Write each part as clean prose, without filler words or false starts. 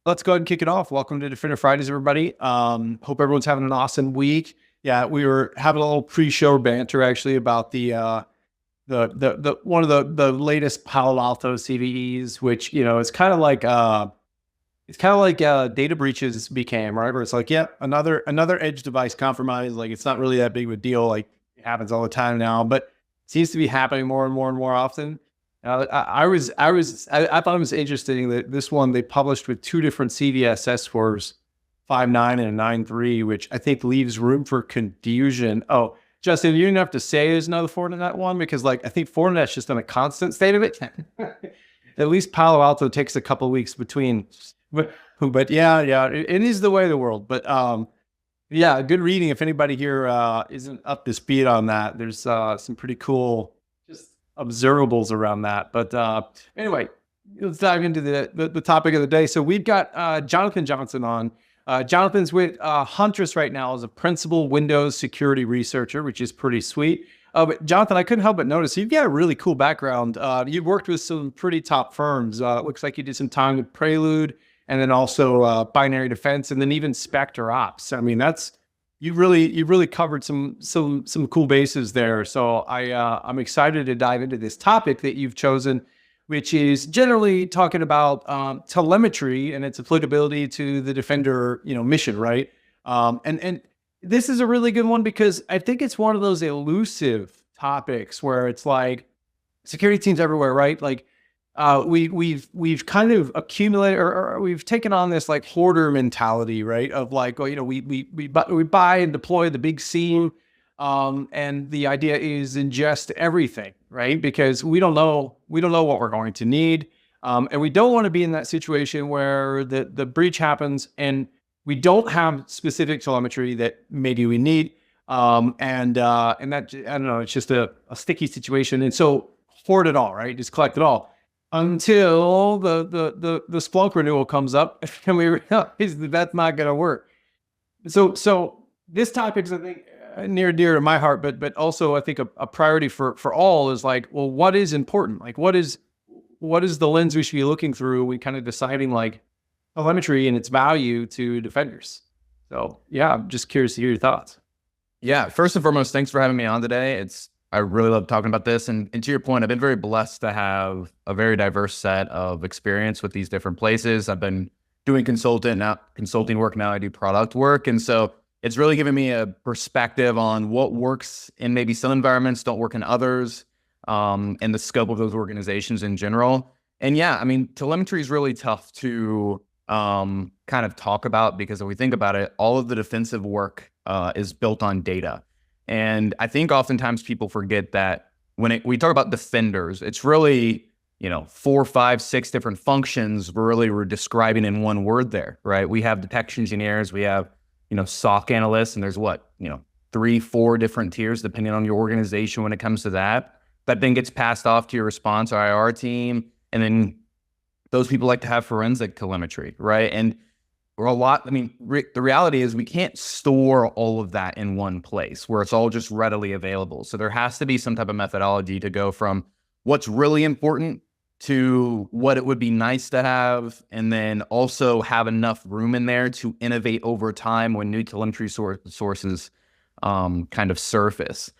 Let's go ahead and kick it off. Welcome to Defender Fridays, everybody. Hope everyone's having an awesome week. Yeah, we were having a little pre-show banter actually about the one of the latest Palo Alto CVEs, which is kind of like data breaches became, right? Where it's like, yeah, another edge device compromise. Like it's not really that big of a deal. Like it happens all the time now, but it seems to be happening more and more and more often. I thought it was interesting that this one they published with two different CVSS scores, 5.9 and a 9.3, which I think leaves room for confusion. Oh, Justin, you didn't have to say there's another Fortinet one because like I think Fortinet's just in a constant state of it. At least Palo Alto takes a couple of weeks between, but yeah, it is the way of the world. But yeah, good reading. If anybody here isn't up to speed on that, there's some pretty cool just observables around that. But anyway, let's dive into the topic of the day. So we've got Jonathan Johnson on. Jonathan's with Huntress right now as a principal Windows security researcher, which is pretty sweet. But Jonathan, I couldn't help but notice you've got a really cool background. You've worked with some pretty top firms. It looks like you did some time with Prelude, and then also Binary Defense, and then even Spectre Ops. I mean, you've really covered some cool bases there. So I'm excited to dive into this topic that you've chosen, which is generally talking about telemetry and its applicability to the Defender mission, right? And this is a really good one because I think it's one of those elusive topics where it's like security teams everywhere, right? Like we've kind of accumulated or we've taken on this like hoarder mentality, right? Of like, oh, we buy and deploy the big scene, and the idea is ingest everything, right? Because we don't know what we're going to need, and we don't want to be in that situation where the breach happens and we don't have specific telemetry that maybe we need, and that I don't know, it's just a sticky situation, and so hoard it all, right? Just collect it all until the Splunk renewal comes up, and we realize that that's not going to work. So this topic is, I think, near and dear to my heart, but also I think a priority for all is like, well, what is important? Like, what is the lens we should be looking through? We kind of deciding like telemetry and its value to defenders. So yeah, I'm just curious to hear your thoughts. Yeah, first and foremost, thanks for having me on today. I really love talking about this. And to your point, I've been very blessed to have a very diverse set of experience with these different places. I've been doing consulting work now. I do product work. And so it's really given me a perspective on what works in maybe some environments, don't work in others, and the scope of those organizations in general. And yeah, I mean, telemetry is really tough to kind of talk about because if we think about it, all of the defensive work is built on data. And I think oftentimes people forget that when we talk about defenders, it's really, 4, 5, 6 different functions we're describing in one word there, right? We have detection engineers, we have, SOC analysts, and there's 3, 4 different tiers depending on your organization when it comes to that. That then gets passed off to your response or IR team. And then those people like to have forensic telemetry, right? And the reality is we can't store all of that in one place where it's all just readily available. So there has to be some type of methodology to go from what's really important to what it would be nice to have, and then also have enough room in there to innovate over time when new telemetry sources kind of surface.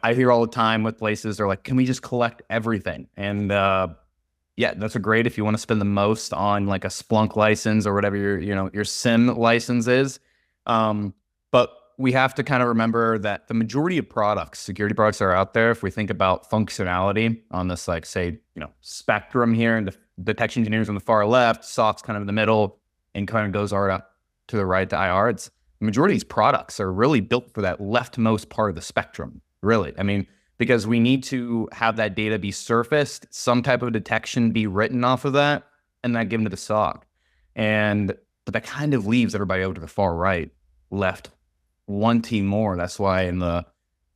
I hear all the time with places, they're like, can we just collect everything? And yeah, that's great if you want to spend the most on like a Splunk license or whatever your SIM license is. But we have to kind of remember that the majority of security products that are out there, if we think about functionality on this, like say, spectrum here, and the detection engineers on the far left, SOC's kind of in the middle, and kind of goes out to the right to IR. The majority of these products are really built for that leftmost part of the spectrum, really. I mean, because we need to have that data be surfaced, some type of detection be written off of that, and then given to the SOC. But that kind of leaves everybody over to the far right, left wanting more. That's why in the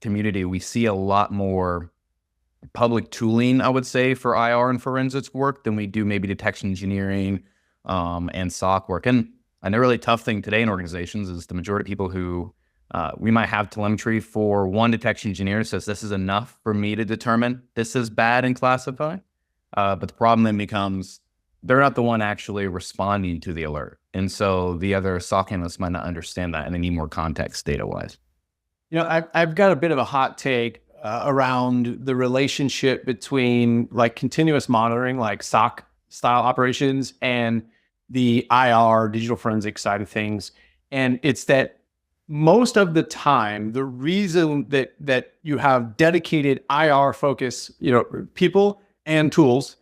community, we see a lot more public tooling, I would say, for IR and forensics work than we do maybe detection engineering and SOC work. And a really tough thing today in organizations is the majority of people who we might have telemetry for one detection engineer says this is enough for me to determine this is bad and classify. But the problem then becomes they're not the one actually responding to the alert. And so the other SOC analysts might not understand that, and they need more context data-wise. I've got a bit of a hot take around the relationship between like continuous monitoring, like SOC style operations, and the IR digital forensic side of things. And it's that most of the time, the reason that you have dedicated IR focus, people and tools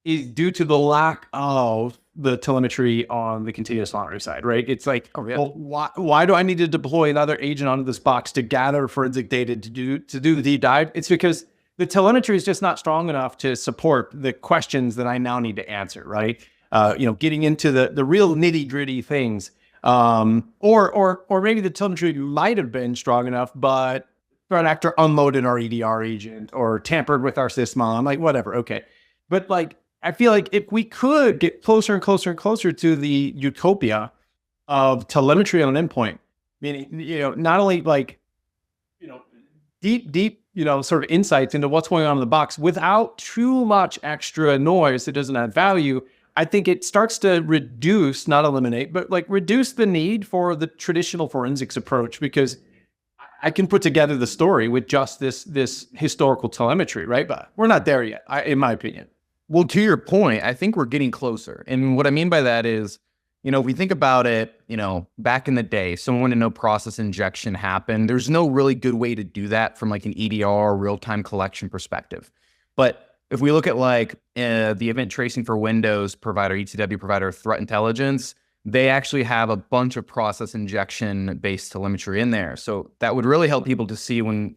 is due to the lack of the telemetry on the continuous monitoring side, right? It's like, well, why do I need to deploy another agent onto this box to gather forensic data to do the deep dive? It's because the telemetry is just not strong enough to support the questions that I now need to answer, right? Getting into the real nitty gritty things. Or maybe the telemetry might have been strong enough, but threat actor unloaded our EDR agent or tampered with our sysmon, like whatever. Okay. But like, I feel like if we could get closer and closer and closer to the utopia of telemetry on an endpoint, meaning, not only like, deep, sort of insights into what's going on in the box without too much extra noise that doesn't add value, I think it starts to reduce, not eliminate, but like reduce the need for the traditional forensics approach, because I can put together the story with just this historical telemetry, right? But we're not there yet, in my opinion. Well, to your point, I think we're getting closer. And what I mean by that is, if we think about it, back in the day, someone wanted to know process injection happened. There's no really good way to do that from like an EDR real-time collection perspective. But if we look at like the event tracing for Windows provider, ECW provider, Threat Intelligence, they actually have a bunch of process injection based telemetry in there. So that would really help people to see when,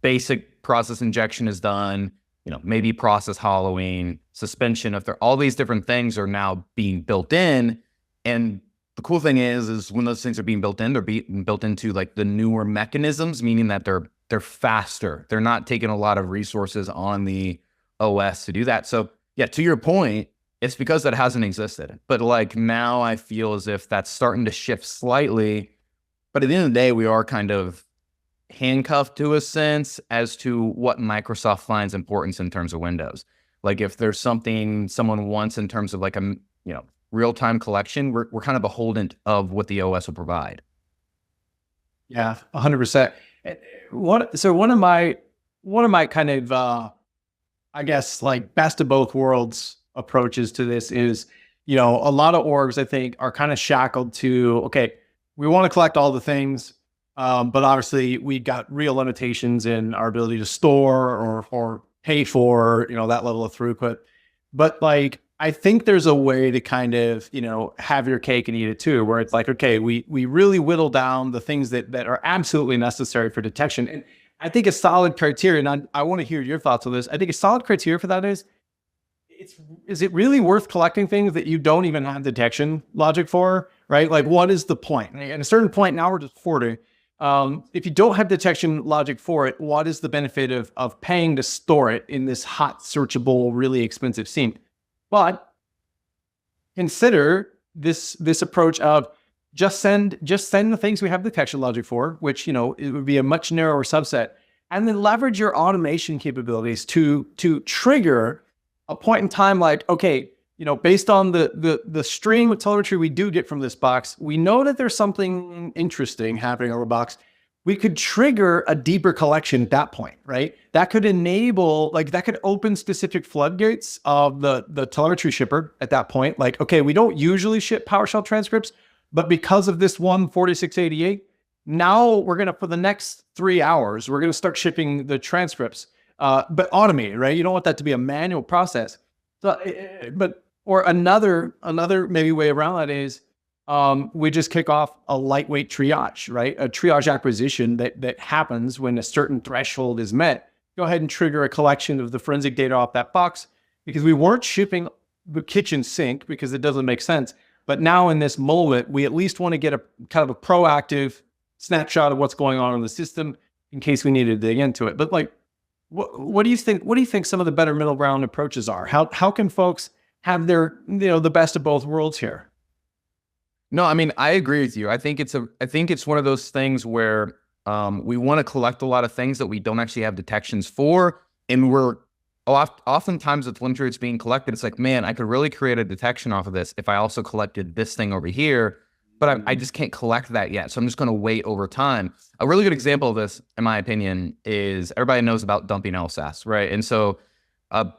basic process injection is done, maybe process hollowing, suspension, if they're all these different things are now being built in. And the cool thing is when those things are being built in, they're being built into like the newer mechanisms, meaning that they're faster. They're not taking a lot of resources on the OS to do that. So yeah, to your point, it's because that hasn't existed. But like now I feel as if that's starting to shift slightly. But at the end of the day, we are kind of handcuffed to a sense as to what Microsoft finds importance in terms of Windows. Like if there's something someone wants in terms of like a real-time collection, we're kind of beholden of what the OS will provide. Yeah, 100%. So one of my kind of I guess like best of both worlds approaches to this is, a lot of orgs I think are kind of shackled to, okay, we want to collect all the things, but obviously we've got real limitations in our ability to store or pay for, that level of throughput. But like, I think there's a way to kind of, have your cake and eat it too, where it's like, okay, we really whittle down the things that are absolutely necessary for detection. And I think a solid criteria, and I want to hear your thoughts on this. I think a solid criteria for that is it really worth collecting things that you don't even have detection logic for, right? Like, what is the point? At a certain point, now we're just 40. If you don't have detection logic for it, what is the benefit of paying to store it in this hot, searchable, really expensive scene? But consider this approach of just send the things we have detection logic for, which, it would be a much narrower subset, and then leverage your automation capabilities to trigger a point in time like, okay, based on the stream of telemetry we do get from this box, we know that there's something interesting happening on the box. We could trigger a deeper collection at that point, right? That could enable, that could open specific floodgates of the telemetry shipper at that point. Like, okay, we don't usually ship PowerShell transcripts, but because of this one 4688, now we're going to, for the next 3 hours, we're going to start shipping the transcripts, but automated, right? You don't want that to be a manual process. So, or another maybe way around that is, we just kick off a lightweight triage, right? A triage acquisition that happens when a certain threshold is met. Go ahead and trigger a collection of the forensic data off that box, because we weren't shipping the kitchen sink because it doesn't make sense. But now in this moment, we at least want to get a kind of a proactive snapshot of what's going on in the system in case we need to dig into it. But like, what do you think? What do you think some of the better middle ground approaches are? How can folks have their, the best of both worlds here? No, I mean, I agree with you. I think it's one of those things where we want to collect a lot of things that we don't actually have detections for, and we're oftentimes the telemetry that's being collected, it's like, man, I could really create a detection off of this if I also collected this thing over here, but I just can't collect that yet. So I'm just going to wait over time. A really good example of this, in my opinion, is everybody knows about dumping LSAS, right? And so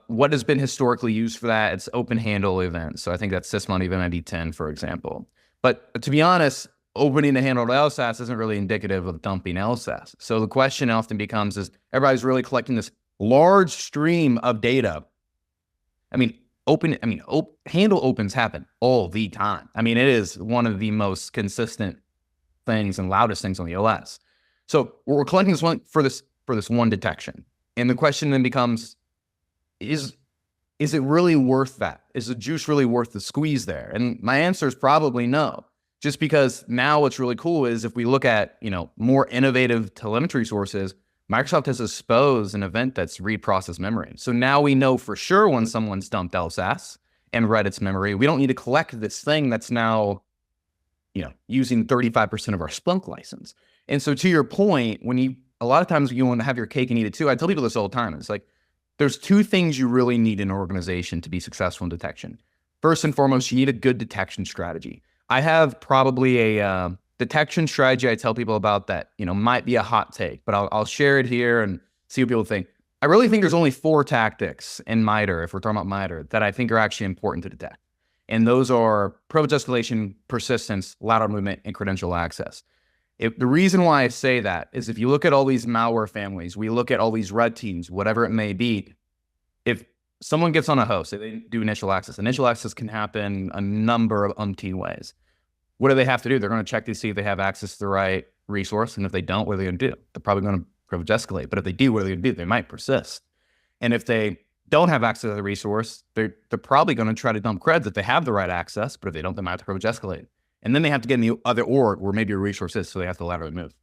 what has been historically used for that? It's open handle events. So I think that's sysmon event ID 10, for example. But to be honest, opening the handle to LSAS isn't really indicative of dumping LSAS. So the question often becomes is everybody's really collecting this large stream of data. I mean, handle opens happen all the time. I mean, it is one of the most consistent things and loudest things on the OS. So we're collecting this one for this one detection. And the question then becomes, is it really worth that? Is the juice really worth the squeeze there? And my answer is probably no. Just because now what's really cool is if we look at, more innovative telemetry sources, Microsoft has exposed an event that's read process memory. So now we know for sure when someone's dumped LSAS and read its memory. We don't need to collect this thing that's now, using 35% of our Splunk license. And so to your point, a lot of times you want to have your cake and eat it too. I tell people this all the time. It's like, there's two things you really need in an organization to be successful in detection. First and foremost, you need a good detection strategy. I have probably a detection strategy I tell people about that, might be a hot take, but I'll share it here and see what people think. I really think there's only 4 tactics in MITRE, if we're talking about MITRE, that I think are actually important to detect. And those are privilege escalation, persistence, lateral movement, and credential access. The reason why I say that is if you look at all these malware families, we look at all these red teams, whatever it may be, if someone gets on a host, they do initial access can happen a number of umpteen ways. What do they have to do? They're going to check to see if they have access to the right resource. And if they don't, what are they going to do? They're probably going to privilege escalate. But if they do, what are they going to do? They might persist. And if they don't have access to the resource, they're probably going to try to dump creds if they have the right access. But if they don't, they might have to privilege escalate. And then they have to get in the other org where maybe a resource is, so they have to laterally move.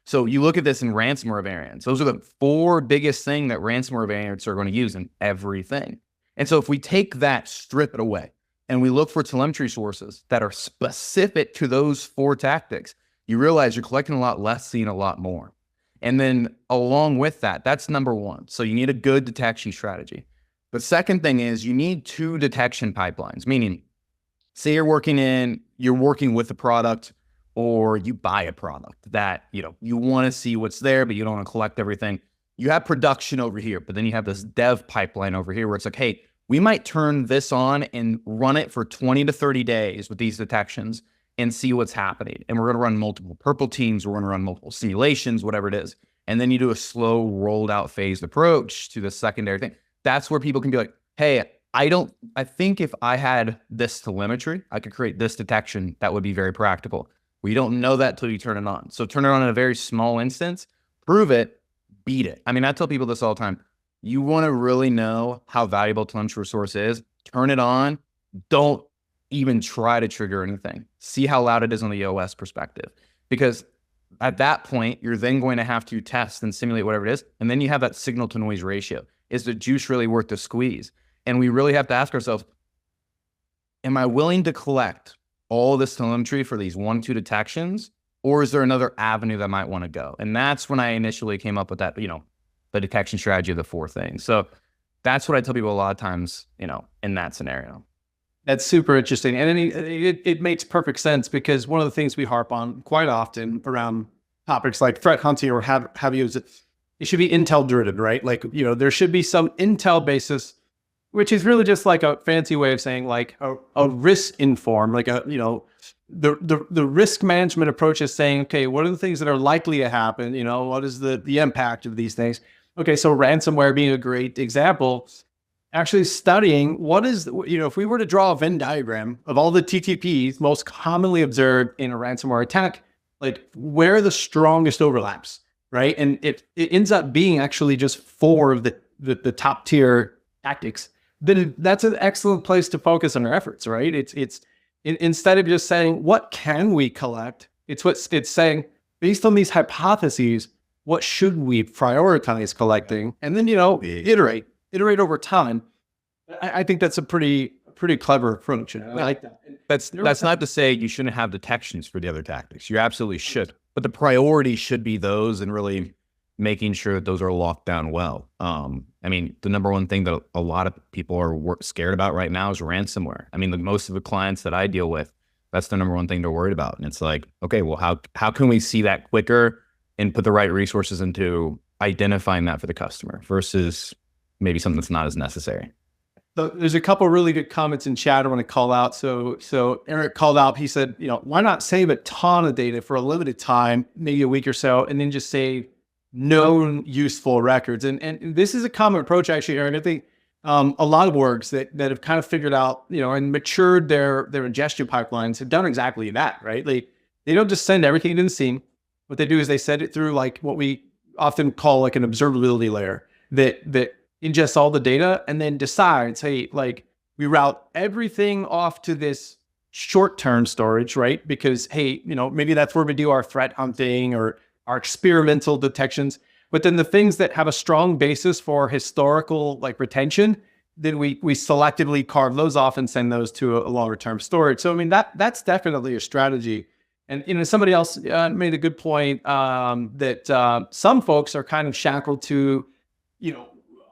So you look at this in ransomware variants. Those are the 4 biggest things that ransomware variants are going to use in everything. And so if we take that, strip it away, and we look for telemetry sources that are specific to those 4 tactics, you realize you're collecting a lot less, seeing a lot more. And then along with that, that's number 1. So you need a good detection strategy. The second thing is you need 2 detection pipelines, meaning say you're working with a product or you buy a product that, you want to see what's there, but you don't want to collect everything. You have production over here, but then you have this dev pipeline over here where it's like, hey, we might turn this on and run it for 20 to 30 days with these detections and see what's happening. And we're going to run multiple purple teams. We're going to run multiple simulations, whatever it is. And then you do a slow rolled out phased approach to the secondary thing. That's where people can be like, hey, I think if I had this telemetry, I could create this detection that would be very practical. We don't know that till you turn it on. So turn it on in a very small instance, prove it, beat it. I mean, I tell people this all the time. You want to really know how valuable telemetry resource is, turn it on. Don't even try to trigger anything. See how loud it is on the OS perspective. Because at that point, you're then going to have to test and simulate whatever it is. And then you have that signal to noise ratio. Is the juice really worth the squeeze? And we really have to ask ourselves, am I willing to collect all this telemetry for these 1-2 detections? Or is there another avenue that I might want to go? And that's when I initially came up with that, the detection strategy of the 4 things. So that's what I tell people a lot of times, in that scenario. That's super interesting. And it makes perfect sense because one of the things we harp on quite often around topics like threat hunting or have you is it should be intel driven, right? Like, there should be some intel basis, which is really just like a fancy way of saying like a risk informed, like the risk management approach is saying, okay, what are the things that are likely to happen? What is the impact of these things? Okay, so ransomware being a great example, actually studying what is, if we were to draw a Venn diagram of all the TTPs most commonly observed in a ransomware attack, like where are the strongest overlaps, right? And it ends up being actually just 4 of the top tier tactics. Then that's an excellent place to focus on our efforts, right? It's instead of just saying, what can we collect? It's saying, based on these hypotheses, what should we prioritize collecting? And then, iterate over time. I think that's a pretty clever approach. I like that. That's not to say you shouldn't have detections for the other tactics. You absolutely should. But the priority should be those and really making sure that those are locked down well. I mean, the number one thing that a lot of people are scared about right now is ransomware. I mean, most of the clients that I deal with, that's the number one thing they're worried about. And it's like, okay, well, how can we see that quicker and put the right resources into identifying that for the customer versus maybe something that's not as necessary? So there's a couple of really good comments in chat I want to call out. So Eric called out, he said, why not save a ton of data for a limited time, maybe a week or so, and then just save known useful records. And this is a common approach, actually, Eric. I think a lot of orgs that have kind of figured out, and matured their ingestion pipelines have done exactly that, right? They don't just send everything into the scene. What they do is they send it through like what we often call like an observability layer that ingests all the data and then decides, hey, like we route everything off to this short-term storage, right? Because, hey, maybe that's where we do our threat hunting or our experimental detections. But then the things that have a strong basis for historical like retention, then we selectively carve those off and send those to a longer-term storage. So I mean that's definitely a strategy. And somebody else made a good point that some folks are kind of shackled to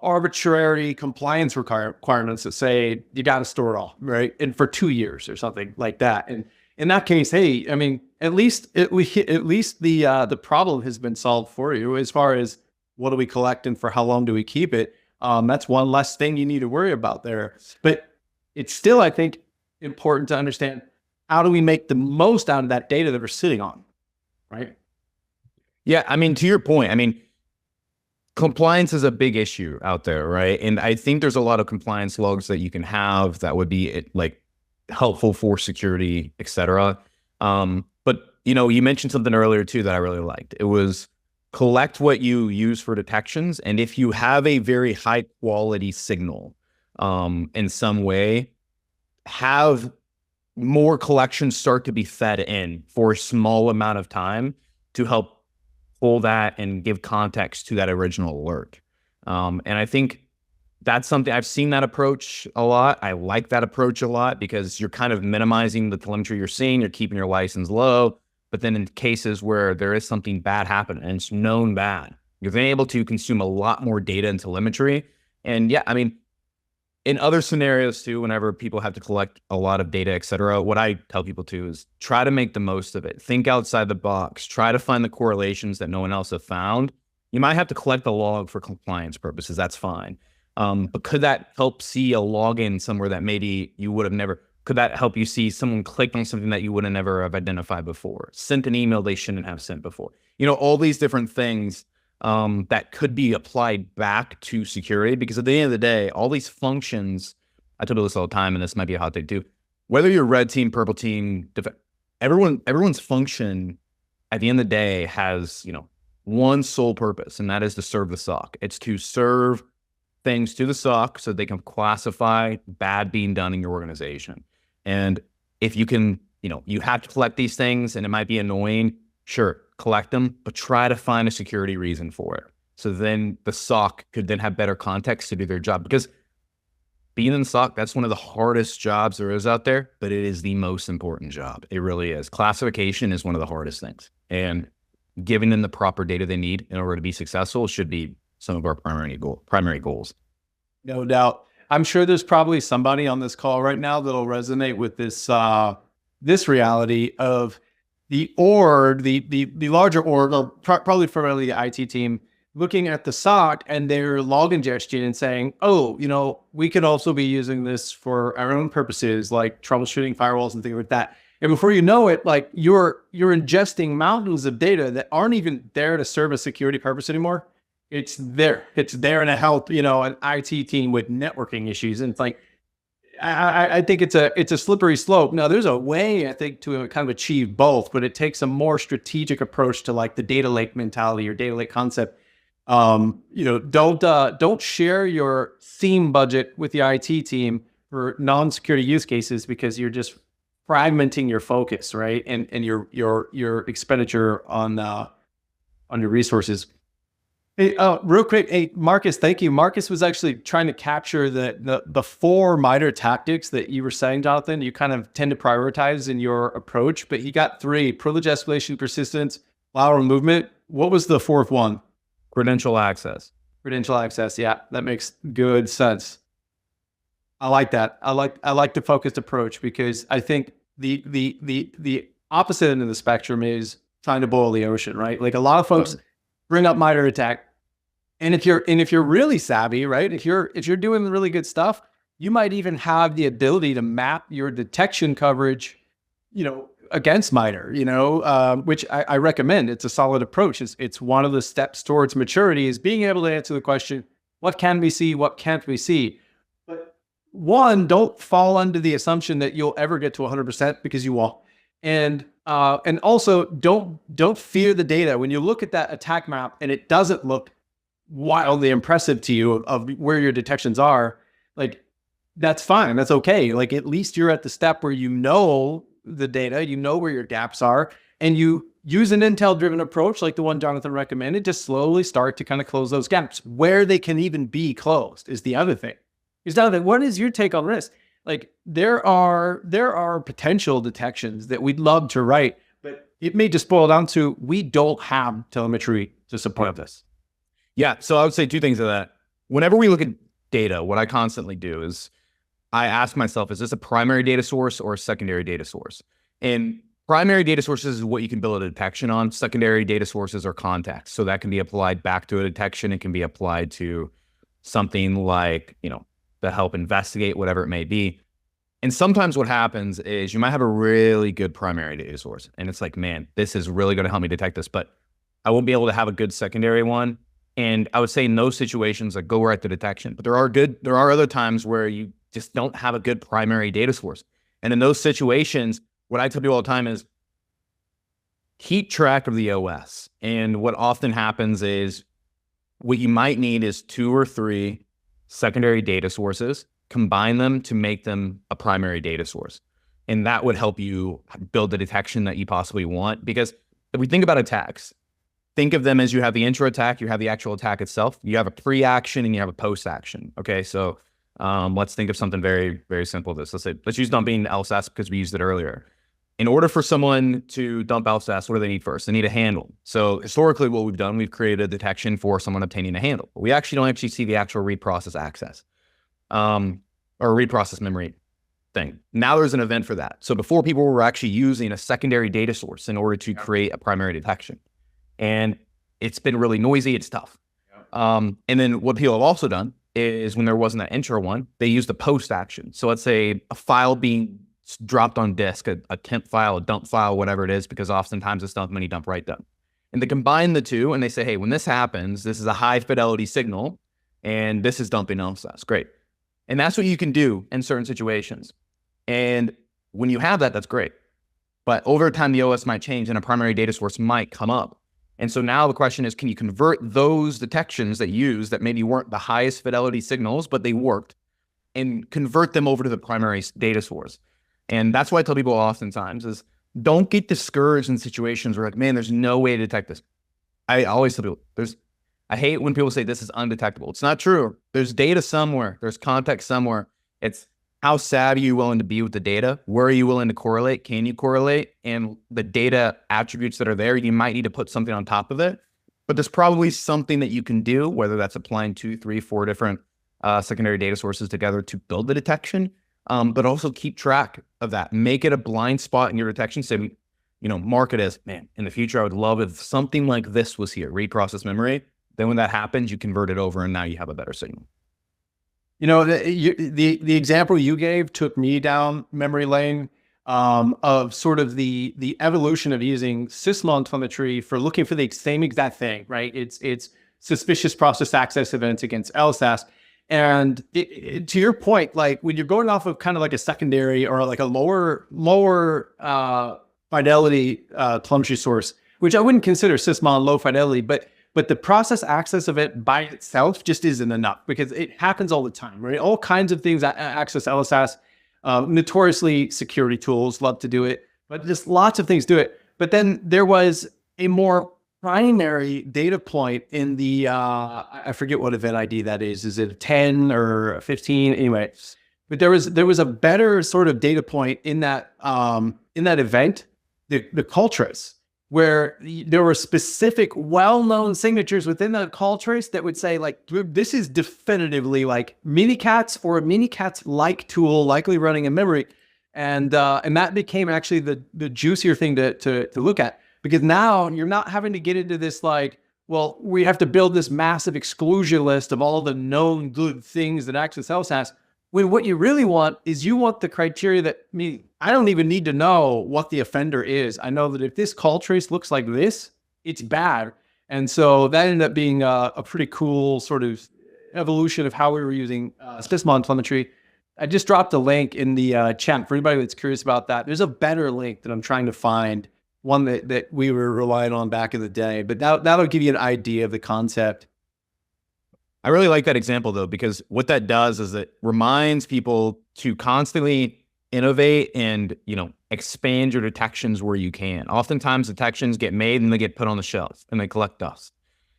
arbitrary compliance requirements that say you got to store it all, right? And for 2 years or something like that. And in that case, hey, I mean, at least the problem has been solved for you as far as what do we collect and for how long do we keep it. That's one less thing you need to worry about there. But it's still, I think, important to understand how do we make the most out of that data that we're sitting on, right? Yeah, I mean, to your point, I mean, compliance is a big issue out there, right? And I think there's a lot of compliance logs that you can have that would be like helpful for security, et cetera. But you mentioned something earlier too that I really liked. It was collect what you use for detections. And if you have a very high quality signal in some way, have more collections start to be fed in for a small amount of time to help pull that and give context to that original alert. And I think that's something I've seen that approach a lot. I like that approach a lot because you're kind of minimizing the telemetry you're seeing. You're keeping your license low. But then in cases where there is something bad happening and it's known bad, you're then able to consume a lot more data and telemetry. And yeah, I mean, in other scenarios too, whenever people have to collect a lot of data, et cetera, what I tell people to is try to make the most of it. Think outside the box. Try to find the correlations that no one else has found. You might have to collect the log for compliance purposes. That's fine. But could that help see a login somewhere that maybe you would have never, could that help you see someone clicked on something that you would have never have identified before, sent an email they shouldn't have sent before? All these different things that could be applied back to security, because at the end of the day, all these functions, I tell people this all the time, and this might be a hot take too, whether you're red team, purple team, everyone's function at the end of the day has, one sole purpose, and that is to serve the SOC. It's to serve things to the SOC so they can classify bad being done in your organization. And if you can, you have to collect these things and it might be annoying, sure, collect them, but try to find a security reason for it. So then the SOC could then have better context to do their job, because being in the SOC, that's one of the hardest jobs there is out there, but it is the most important job. It really is. Classification is one of the hardest things, and giving them the proper data they need in order to be successful should be some of our primary goals. No doubt. I'm sure there's probably somebody on this call right now that'll resonate with this reality of the org, the larger org, or probably primarily the IT team, looking at the SOC and their log ingestion and saying, oh, we could also be using this for our own purposes, like troubleshooting firewalls and things like that. And before you know it, like you're ingesting mountains of data that aren't even there to serve a security purpose anymore. It's there to help, an IT team with networking issues. And it's like, I think it's a slippery slope. Now, there's a way, I think, to kind of achieve both, but it takes a more strategic approach to like the data lake mentality or data lake concept. Don't share your theme budget with the IT team for non-security use cases, because you're just fragmenting your focus, right? And your expenditure on your resources. Hey, real quick, hey, Marcus, thank you. Marcus was actually trying to capture the four MITRE tactics that you were saying, Jonathan. You kind of tend to prioritize in your approach, but he got three: privilege escalation, persistence, lateral movement. What was the fourth one? Credential access. Credential access. Yeah, that makes good sense. I like that. I like the focused approach, because I think the opposite end of the spectrum is trying to boil the ocean, right? Like a lot of folks bring up MITRE ATT&CK, and if you're really savvy, right? If you're doing really good stuff, you might even have the ability to map your detection coverage, against MITRE, which I recommend. It's a solid approach. It's one of the steps towards maturity, is being able to answer the question, what can we see? What can't we see? But one, don't fall under the assumption that you'll ever get to 100%, because you won't. And also don't fear the data. When you look at that attack map and it doesn't look wildly impressive to you of where your detections are, like, that's fine. That's okay. Like, at least you're at the step where you know the data, you know where your gaps are, and you use an intel-driven approach like the one Jonathan recommended to slowly start to kind of close those gaps where they can even be closed is the other thing. Because Jonathan, what is your take on this? Like, there are potential detections that we'd love to write, but it may just boil down to we don't have telemetry to support this. Yeah. So I would say two things to that. Whenever we look at data, what I constantly do is I ask myself, is this a primary data source or a secondary data source? And primary data sources is what you can build a detection on. Secondary data sources are context. So that can be applied back to a detection. It can be applied to something like, to help investigate, whatever it may be. And sometimes what happens is you might have a really good primary data source, and it's like, man, this is really going to help me detect this, but I won't be able to have a good secondary one. And I would say in those situations, like, go right to detection. But there are other times where you just don't have a good primary data source. And in those situations, what I tell people all the time is keep track of the OS. And what often happens is what you might need is 2 or 3 secondary data sources, combine them to make them a primary data source. And that would help you build the detection that you possibly want. Because if we think about attacks, think of them as you have the intro attack, you have the actual attack itself, you have a pre-action, and you have a post-action. Okay, so let's think of something very, very simple. Let's use dumping LSAS because we used it earlier. In order for someone to dump LSAS, what do they need first? They need a handle. So historically, what we've done, we've created a detection for someone obtaining a handle. But we actually don't see the actual read process access or read process memory thing. Now there's an event for that. So before, people were actually using a secondary data source in order to create a primary detection. And it's been really noisy. It's tough. And then what people have also done is when there wasn't that intro one, they used the post action. So let's say a file being dropped on disk, a temp file, a dump file, whatever it is, because oftentimes it's dump, many dump, write dump. And they combine the two and they say, hey, when this happens, this is a high fidelity signal and this is dumping LSAS. Great. And that's what you can do in certain situations. And when you have that, that's great. But over time, the OS might change and a primary data source might come up. And so now the question is, can you convert those detections that you use that maybe weren't the highest fidelity signals, but they worked, and convert them over to the primary data source? And that's why I tell people oftentimes is don't get discouraged in situations where, like, man, there's no way to detect this. I always tell people, I hate when people say this is undetectable. It's not true. There's data somewhere. There's context somewhere. It's how savvy are you willing to be with the data? Where are you willing to correlate? Can you correlate? And the data attributes that are there, you might need to put something on top of it. But there's probably something that you can do, whether that's applying 2, 3, 4 different secondary data sources together to build the detection, but also keep track of that. Make it a blind spot in your detection. Say, mark it as, man, in the future, I would love if something like this was here, read process memory. Then when that happens, you convert it over and now you have a better signal. The example you gave took me down memory lane of sort of the evolution of using sysmon telemetry for looking for the same exact thing, right? It's suspicious process access events against LSAS. And to your point, like when you're going off of kind of like a secondary or like a lower fidelity telemetry source, which I wouldn't consider sysmon low fidelity, but the process access of it by itself just isn't enough because it happens all the time, right? All kinds of things access LSAS. Notoriously, security tools love to do it, but just lots of things do it. But then there was a more primary data point in the, I forget what event ID that is. Is it a 10 or a 15? Anyway, but there was a better sort of data point in that event, the Huntress, where there were specific well-known signatures within the call trace that would say like, this is definitively like Minikats or a Minikats-like tool, likely running in memory. And that became actually the juicier thing to look at, because now you're not having to get into this like, well, we have to build this massive exclusion list of all the known good things that Access Health has. When what you really want is you want the criteria that, I mean, I don't even need to know what the offender is. I know that if this call trace looks like this, it's bad. And so that ended up being a pretty cool sort of evolution of how we were using Sysmon telemetry. I just dropped a link in the chat for anybody that's curious about that. There's a better link that I'm trying to find, one that we were relying on back in the day, but that'll give you an idea of the concept. I really like that example though, because what that does is it reminds people to constantly innovate and, expand your detections where you can. Oftentimes detections get made and they get put on the shelf and they collect dust.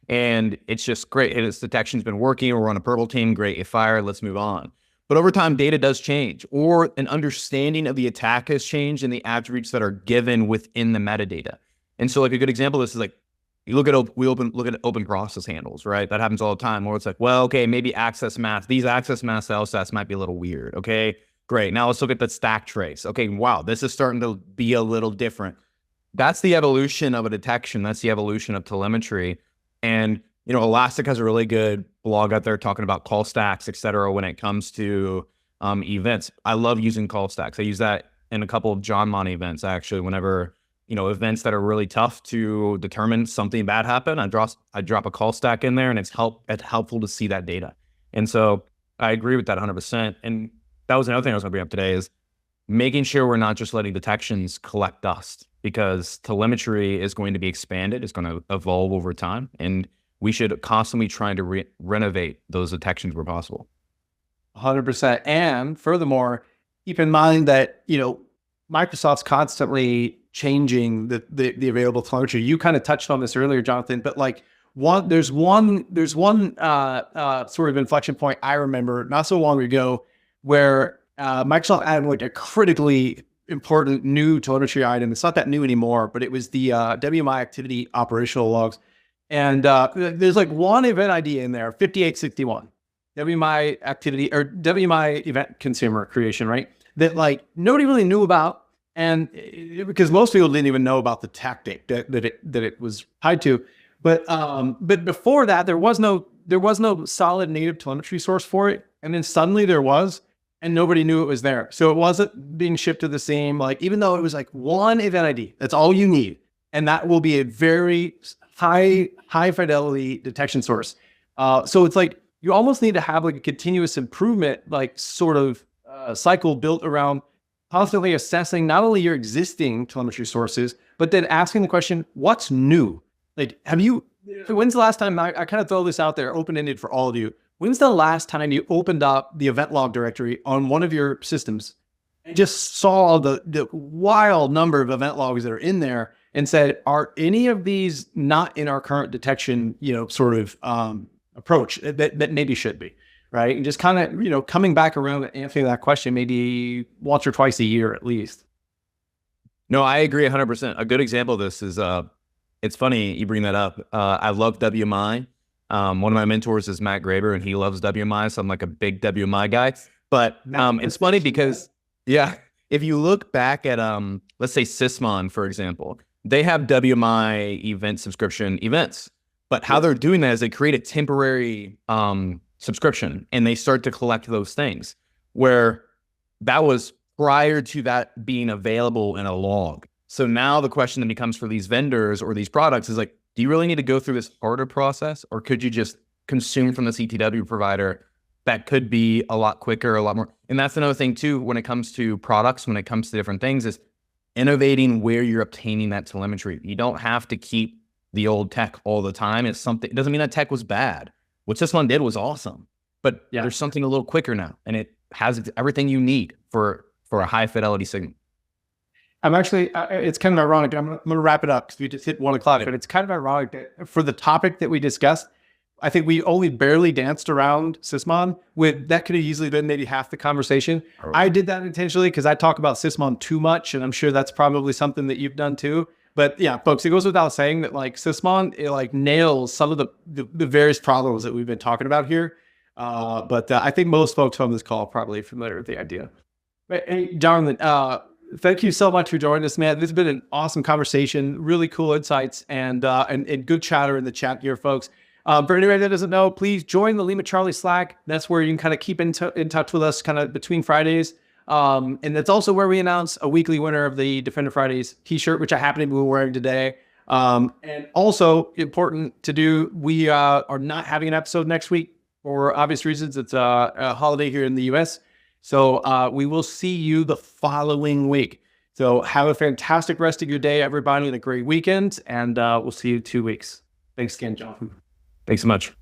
And it's just great. This detection's been working. We're on a purple team. Great. You fire. Let's move on. But over time, data does change, or an understanding of the attack has changed and the attributes that are given within the metadata. And so like a good example of this is like, you look at open process handles, right? That happens all the time where it's like, well, okay, maybe access mask. These access mask LSATs might be a little weird. Okay, great. Now let's look at the stack trace. Okay, wow, this is starting to be a little different. That's the evolution of a detection. That's the evolution of telemetry. And, Elastic has a really good blog out there talking about call stacks, et cetera, when it comes to events. I love using call stacks. I use that in a couple of John Mon events, actually, whenever events that are really tough to determine something bad happened. I drop a call stack in there, and it's helpful to see that data. And so I agree with that 100%. And that was another thing I was going to bring up today is making sure we're not just letting detections collect dust, because telemetry is going to be expanded. It's going to evolve over time, and we should constantly try to renovate those detections where possible. 100%. And furthermore, keep in mind that, Microsoft's constantly changing the available telemetry. You kind of touched on this earlier, Jonathan, but like there's one sort of inflection point I remember not so long ago where Microsoft added like a critically important new telemetry item. It's not that new anymore, but it was the WMI activity operational logs. And there's like one event ID in there, 5861, WMI activity or WMI event consumer creation, right? That like nobody really knew about. And because most people didn't even know about the tactic that it was tied to. But before that, there was no solid native telemetry source for it. And then suddenly there was, and nobody knew it was there. So it wasn't being shipped to the same, like, even though it was like one event ID, that's all you need. And that will be a very high fidelity detection source. So it's like, you almost need to have like a continuous improvement, like sort of cycle built around constantly assessing not only your existing telemetry sources, but then asking the question, what's new? Like, when's the last time, I kind of throw this out there, open-ended for all of you. When's the last time you opened up the event log directory on one of your systems and just saw the wild number of event logs that are in there and said, are any of these not in our current detection, sort of approach that maybe should be? Right. And just kind of, coming back around and answering that question maybe once or twice a year at least. No, I agree 100%. A good example of this is, it's funny you bring that up. I love WMI. One of my mentors is Matt Graber, and he loves WMI. So I'm like a big WMI guy. But it's funny because, if you look back at, let's say Sysmon, for example, they have WMI event subscription events. But how they're doing that is they create a temporary subscription, and they start to collect those things, where that was prior to that being available in a log. So now the question that becomes for these vendors or these products is like, do you really need to go through this harder process, or could you just consume from the CTW provider that could be a lot quicker, a lot more? And that's another thing too, when it comes to products, when it comes to different things, is innovating where you're obtaining that telemetry. You don't have to keep the old tech all the time. It doesn't mean that tech was bad. What Sysmon did was awesome, but there's something a little quicker now, and it has everything you need for a high fidelity signal. I'm actually, it's kind of ironic. I'm going to wrap it up because we just hit 1 o'clock, but it's kind of ironic that for the topic that we discussed, I think we only barely danced around Sysmon. That could have easily been maybe half the conversation. I did that intentionally because I talk about Sysmon too much, and I'm sure that's probably something that you've done too. But yeah, folks, it goes without saying that like Sysmon, it like nails some of the various problems that we've been talking about here. But I think most folks on this call are probably familiar with the idea. But hey, Jonathan, thank you so much for joining us, man. This has been an awesome conversation, really cool insights, and good chatter in the chat here, folks. For anybody that doesn't know, please join the Lima Charlie Slack. That's where you can kind of keep in touch with us kind of between Fridays. And that's also where we announce a weekly winner of the Defender Fridays t-shirt, which I happen to be wearing today. And also important to do, we are not having an episode next week for obvious reasons. It's a holiday here in the US. So we will see you the following week. So have a fantastic rest of your day, everybody, and a great weekend. And we'll see you in 2 weeks. Thanks again, Jonathan. Thanks so much.